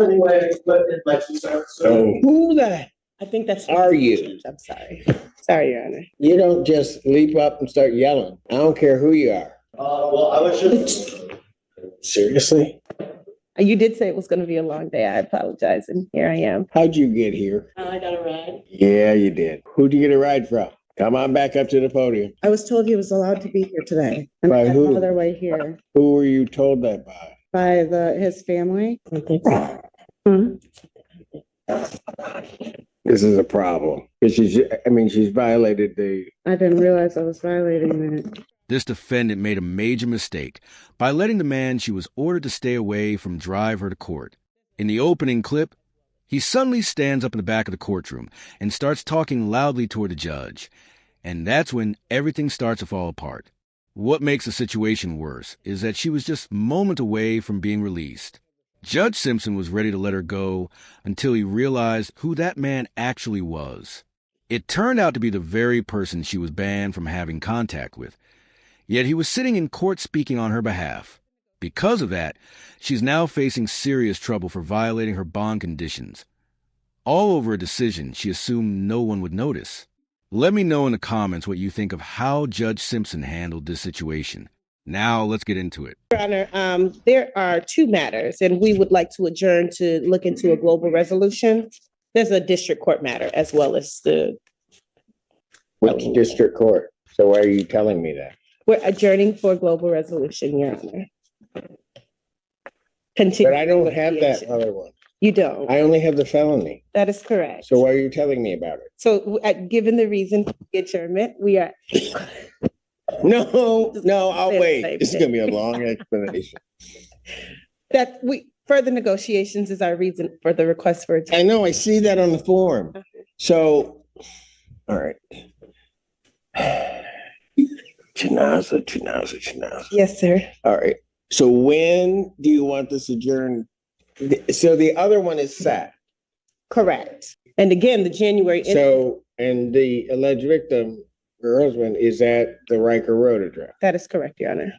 anyway, but it lets you start. So who the I think that's. are you? I'm sorry. Sorry, Your Honor. You don't just leap up and start yelling. I don't care who you are. Well, I was just seriously. You did say it was going to be a long day. I apologize, and here I am. How'd you get here? I got a ride. Yeah, you did. Who'd you get a ride from? Come on back up to the podium. I was told he was allowed to be here today. And By I who? had another way here. Who were you told that by? By his family. This is a problem. She's violated the... I didn't realize I was violating it. This defendant made a major mistake by letting the man she was ordered to stay away from drive her to court. In the opening clip, he suddenly stands up in the back of the courtroom and starts talking loudly toward the judge. And that's when everything starts to fall apart. What makes the situation worse is that she was just moments away from being released. Judge Simpson was ready to let her go until he realized who that man actually was. It turned out to be the very person she was banned from having contact with. Yet he was sitting in court speaking on her behalf. Because of that, she's now facing serious trouble for violating her bond conditions. All over a decision she assumed no one would notice. Let me know in the comments what you think of how Judge Simpson handled this situation. Now let's get into it. Your Honor, there are two matters, and we would like to adjourn to look into a global resolution. There's a district court matter as well as the... Which district court? So why are you telling me that? We're adjourning for global resolution, Your Honor. Continue. But I don't have that other one. You don't? I only have the felony. That is correct. So why are you telling me about it? So given the reason for the adjournment, we are... No, I'll wait. This is going to be a long explanation. Further negotiations is our reason for the request for adjournment. I know, I see that on the form. Okay. So, all right. Chinaza. Yes, sir. All right. So when do you want this adjourned? So the other one is set. Correct. And again, the January... So, and the alleged victim, her husband, is at the Riker Road address. That is correct, Your Honor.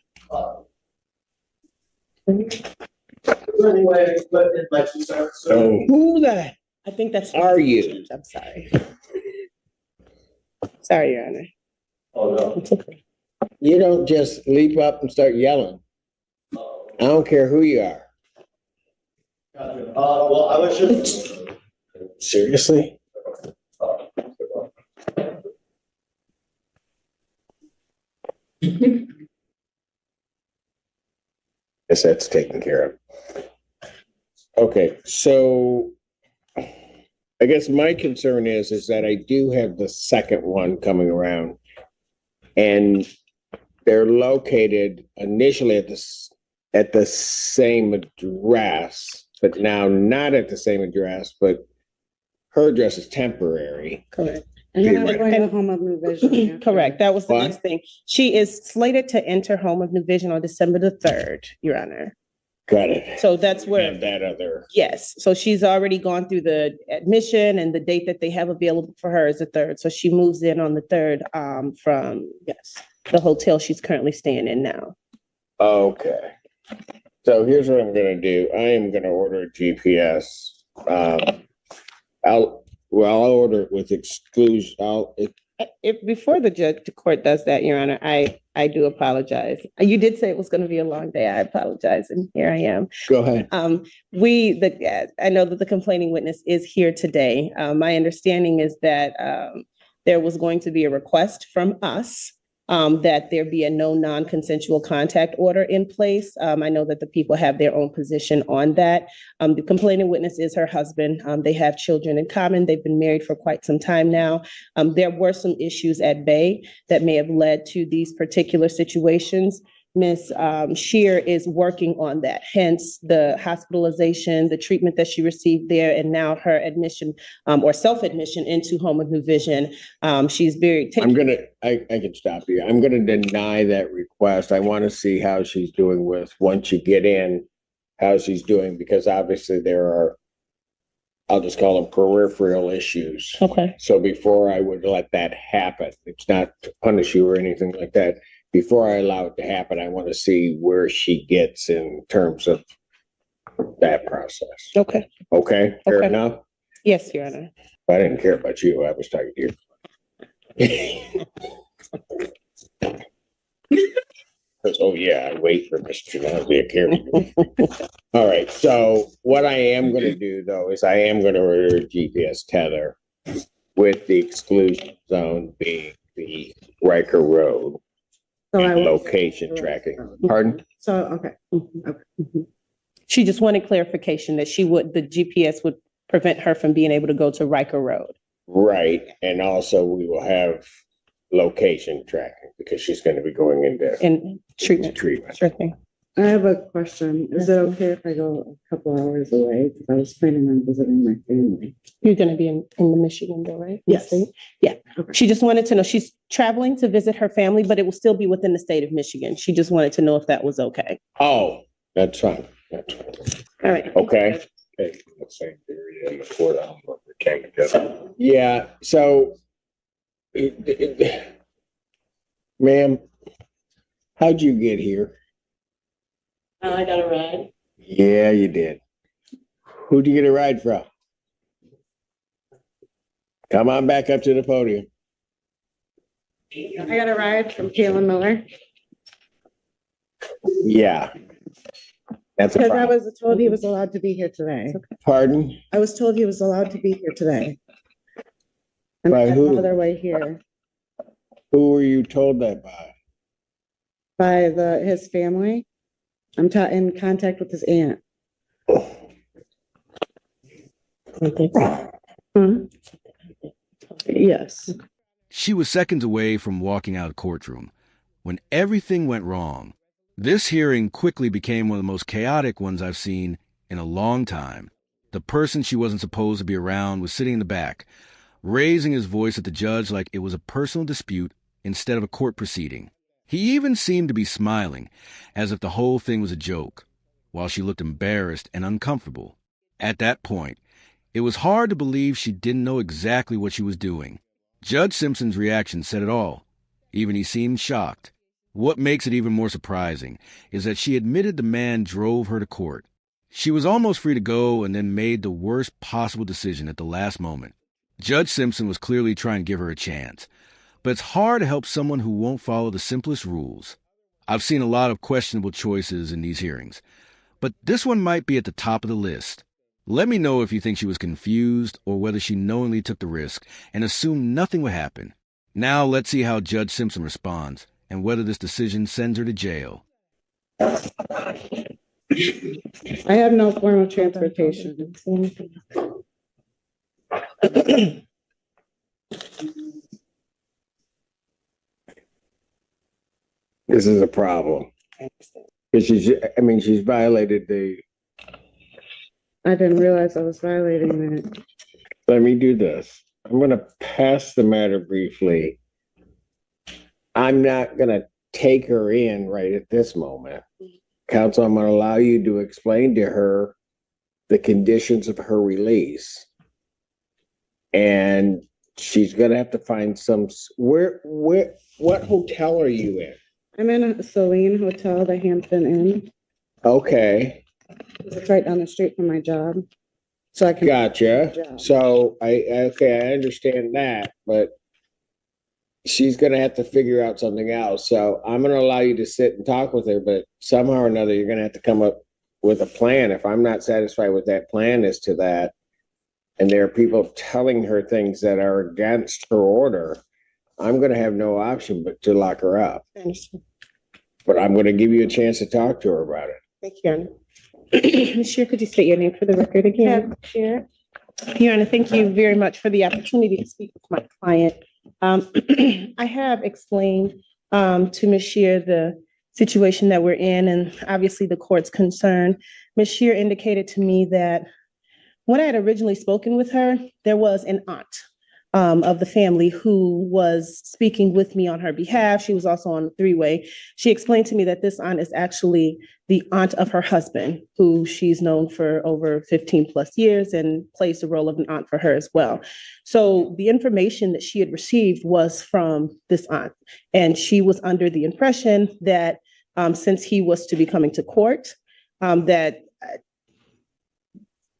Anyway, so who the I think that's... are you? I'm sorry. Sorry, Your Honor. Oh, no. It's okay. You don't just leap up and start yelling. I don't care who you are. Well, I was just... Seriously? Guess that's taken care of. Okay, so I guess my concern is that I do have the second one coming around, and they're located initially at the same address, but now not at the same address, but her address is temporary. Correct. And you're not going to Home of New Vision. Correct. That was the What? next thing. She is slated to enter Home of New Vision on December the 3rd, Your Honor. Got it. So that's where... And that other. Yes. So she's already gone through the admission, and the date that they have available for her is the 3rd. So she moves in on the 3rd from, the hotel she's currently staying in now. Okay. So here's what I'm gonna do. I am gonna order a GPS. I'll order it with exclusion. Before the court does that, Your Honor, I do apologize. You did say it was going to be a long day. I apologize, and here I am. Go ahead. I know that the complaining witness is here today. My understanding is that there was going to be a request from us that there be a no non-consensual contact order in place. I know that the people have their own position on that. The complaining witness is her husband. They have children in common. They've been married for quite some time now. There were some issues at bay that may have led to these particular situations. Ms. Shear is working on that, hence the hospitalization, the treatment that she received there, and now her admission or self-admission into Home of New Vision. She's very... I can stop you. I'm gonna deny that request. I want to see how she's doing once you get in, how she's doing, because obviously there are, I'll just call them peripheral issues. Okay. So before I would let that happen, it's not to punish you or anything like that. Before I allow it to happen, I want to see where she gets in terms of that process. Okay. Okay, fair Okay. enough? Yes, Your Honor. I didn't care about you. I was talking to you. Oh, yeah, I wait for Mr. Janowski to carry. All right, so what I am gonna do though is I am gonna order a GPS tether with the exclusion zone being the Riker Road So I and won't- location tracking. Pardon? So, okay. Okay. She just wanted clarification that the GPS would prevent her from being able to go to Riker Road. Right, and also we will have location tracking because she's gonna be going into And treatment. treatment. Sure thing. I have a question. Is it okay if I go a couple hours away? Because I was planning on visiting my family. You're going to be in the Michigan though, right? Yes. State? Yeah. Okay. She just wanted to know, she's traveling to visit her family, but it will still be within the state of Michigan. She just wanted to know if that was okay. Oh, that's fine. That's fine. All right. Okay. The same area in the courthouse, but we came together. Yeah, so ma'am, how'd you get here? I got a ride. Yeah, you did. Who'd you get a ride from? Come on back up to the podium. I got a ride from Kaylin Miller. Yeah. That's a Because I problem. was told he was allowed to be here today. Pardon? I was told he was allowed to be here today. And By I had who? another way here Who were you told that by? by his family. I'm in contact with his aunt. Hmm? Yes. She was seconds away from walking out of the courtroom when everything went wrong. This hearing quickly became one of the most chaotic ones I've seen in a long time. The person she wasn't supposed to be around was sitting in the back, raising his voice at the judge like it was a personal dispute instead of a court proceeding. He even seemed to be smiling, as if the whole thing was a joke, while she looked embarrassed and uncomfortable. At that point, it was hard to believe she didn't know exactly what she was doing. Judge Simpson's reaction said it all. Even he seemed shocked. What makes it even more surprising is that she admitted the man drove her to court. She was almost free to go and then made the worst possible decision at the last moment. Judge Simpson was clearly trying to give her a chance, but it's hard to help someone who won't follow the simplest rules. I've seen a lot of questionable choices in these hearings, but this one might be at the top of the list. Let me know if you think she was confused or whether she knowingly took the risk and assumed nothing would happen. Now let's see how Judge Simpson responds and whether this decision sends her to jail. I have no form of transportation. This is a problem. Because she's violated I didn't realize I was violating that. let me do this. I'm going to pass the matter briefly. I'm not going to take her in right at this moment. Counsel, I'm going to allow you to explain to her the conditions of her release. And she's going to have to find what hotel are you in? I'm in a Celine Hotel, the Hampton Inn. Okay. It's right down the street from my job. So I can. Gotcha. Yeah. So I understand that, but she's gonna have to figure out something else. So I'm gonna allow you to sit and talk with her, but somehow or another, you're gonna have to come up with a plan. If I'm not satisfied with that plan as to that, and there are people telling her things that are against her order, I'm gonna have no option but to lock her up. I understand. But I'm gonna give you a chance to talk to her about it. Thank you, Your Honor. Ms. Shear, could you state your name for the record again? Shear. Your Honor, thank you very much for the opportunity to speak with my client. I have explained to Ms. Shear the situation that we're in and obviously the court's concern. Ms. Shear indicated to me that when I had originally spoken with her, there was an aunt of the family who was speaking with me on her behalf. She was also on the three-way. She explained to me that this aunt is actually the aunt of her husband, who she's known for over 15 plus years and plays the role of an aunt for her as well. So the information that she had received was from this aunt. And she was under the impression that since he was to be coming to court, that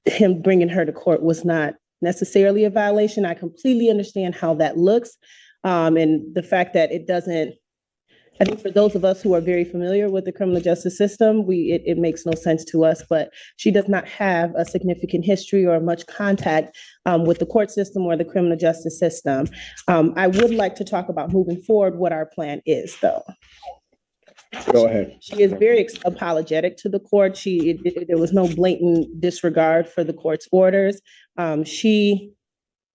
him bringing her to court was not necessarily a violation. I completely understand how that looks. And the fact that it doesn't, I think for those of us who are very familiar with the criminal justice system, it makes no sense to us, but she does not have a significant history or much contact with the court system or the criminal justice system. I would like to talk about moving forward what our plan is, though. Go ahead. She is very apologetic to the court. There was no blatant disregard for the court's orders. She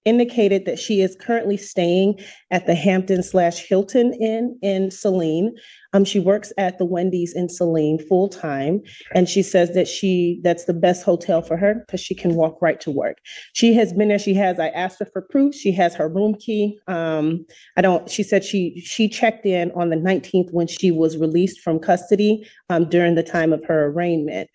indicated that she is currently staying at the Hampton/Hilton Inn in Saline. She works at the Wendy's in Saline full time, and she says that that's the best hotel for her because she can walk right to work. She has been there. I asked her for proof. She has her room key. She said she checked in on the 19th when she was released from custody during the time of her arraignment.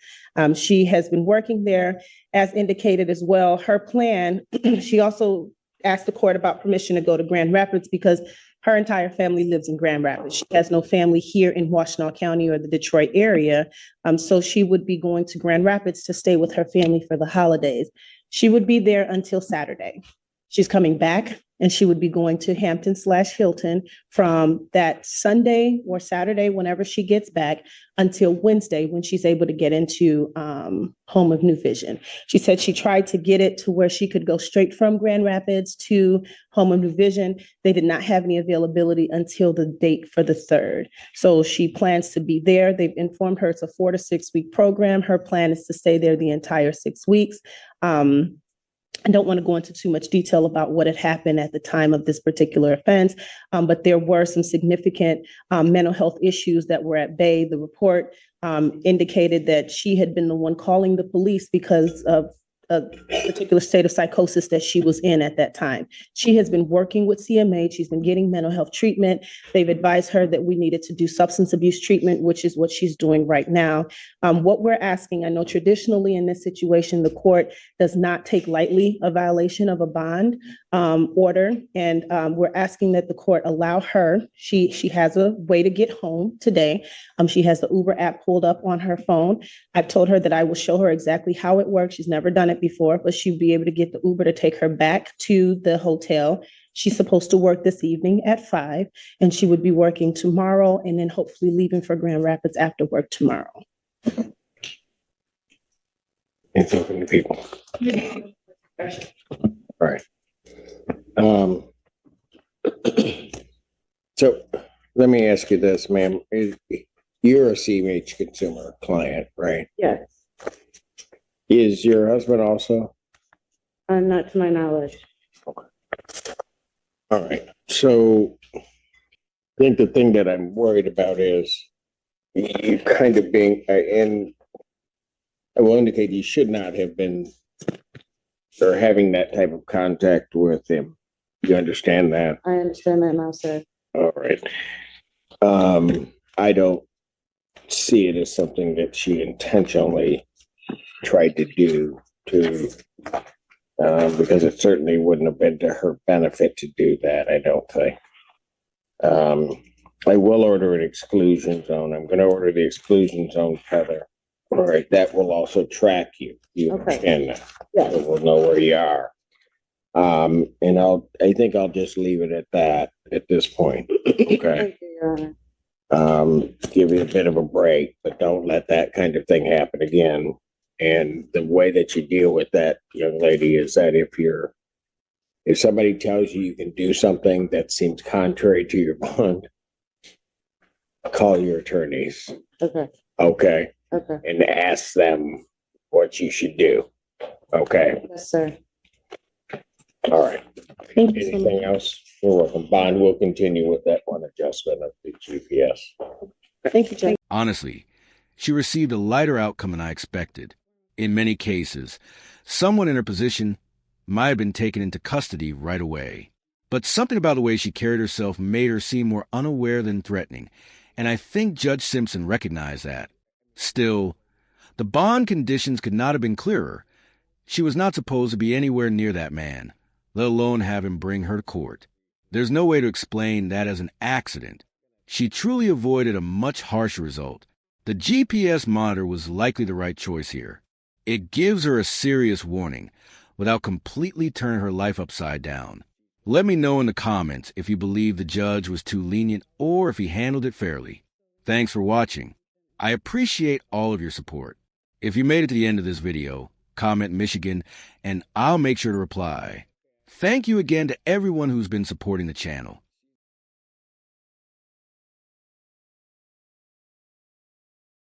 She has been working there as indicated as well. Her plan, she also asked the court about permission to go to Grand Rapids because her entire family lives in Grand Rapids. She has no family here in Washtenaw County or the Detroit area. So she would be going to Grand Rapids to stay with her family for the holidays. She would be there until Saturday. She's coming back and she would be going to Hampton/Hilton from that Sunday or Saturday, whenever she gets back, until Wednesday when she's able to get into Home of New Vision. She said she tried to get it to where she could go straight from Grand Rapids to Home of New Vision. They did not have any availability until the date for the 3rd. So she plans to be there. They've informed her it's a 4 to 6 week program. Her plan is to stay there the entire 6 weeks. I don't want to go into too much detail about what had happened at the time of this particular offense, but there were some significant mental health issues that were at bay. The report indicated that she had been the one calling the police because of a particular state of psychosis that she was in at that time. She has been working with CMA. She's been getting mental health treatment. They've advised her that we needed to do substance abuse treatment, which is what she's doing right now. What we're asking, I know traditionally in this situation, the court does not take lightly a violation of a bond order. And we're asking that the court allow her, she has a way to get home today. She has the Uber app pulled up on her phone. I've told her that I will show her exactly how it works. She's never done it before, but she'll be able to get the Uber to take her back to the hotel. She's supposed to work this evening at 5, and she would be working tomorrow and then hopefully leaving for Grand Rapids after work tomorrow. Anything from the people? All right. So let me ask you this, ma'am. You're a CMH consumer client, right? Yes, Is your husband also? not to my knowledge. All right. So I think the thing that I'm worried about is you kind of being, and I will indicate you should not have been or having that type of contact with him. You understand that? I understand that now, sir. All right. I don't see it as something that she intentionally tried to do because it certainly wouldn't have been to her benefit to do that, I don't think. I will order an exclusion zone. I'm going to order the exclusion zone, Heather. All right, that will also track you. You understand that? Yes. So we'll know where you are. And I think I'll just leave it at that at this point. Okay. Thank you, Your Honor. Give you a bit of a break, but don't let that kind of thing happen again. And the way that you deal with that, young lady, is that if somebody tells you you can do something that seems contrary to your bond, call your attorneys. Okay. Okay. Okay. And ask them what you should do. Okay. Yes, sir. All right. Thank you so much. Anything else? You're welcome. Bond will continue with that one adjustment of the GPS. Thank you, Jay. Honestly, she received a lighter outcome than I expected. In many cases, someone in her position might have been taken into custody right away. But something about the way she carried herself made her seem more unaware than threatening, and I think Judge Simpson recognized that. Still, the bond conditions could not have been clearer. She was not supposed to be anywhere near that man, let alone have him bring her to court. There's no way to explain that as an accident. She truly avoided a much harsher result. The GPS monitor was likely the right choice here. It gives her a serious warning without completely turning her life upside down. Let me know in the comments if you believe the judge was too lenient or if he handled it fairly. Thanks for watching. I appreciate all of your support. If you made it to the end of this video, comment Michigan and I'll make sure to reply. Thank you again to everyone who's been supporting the channel.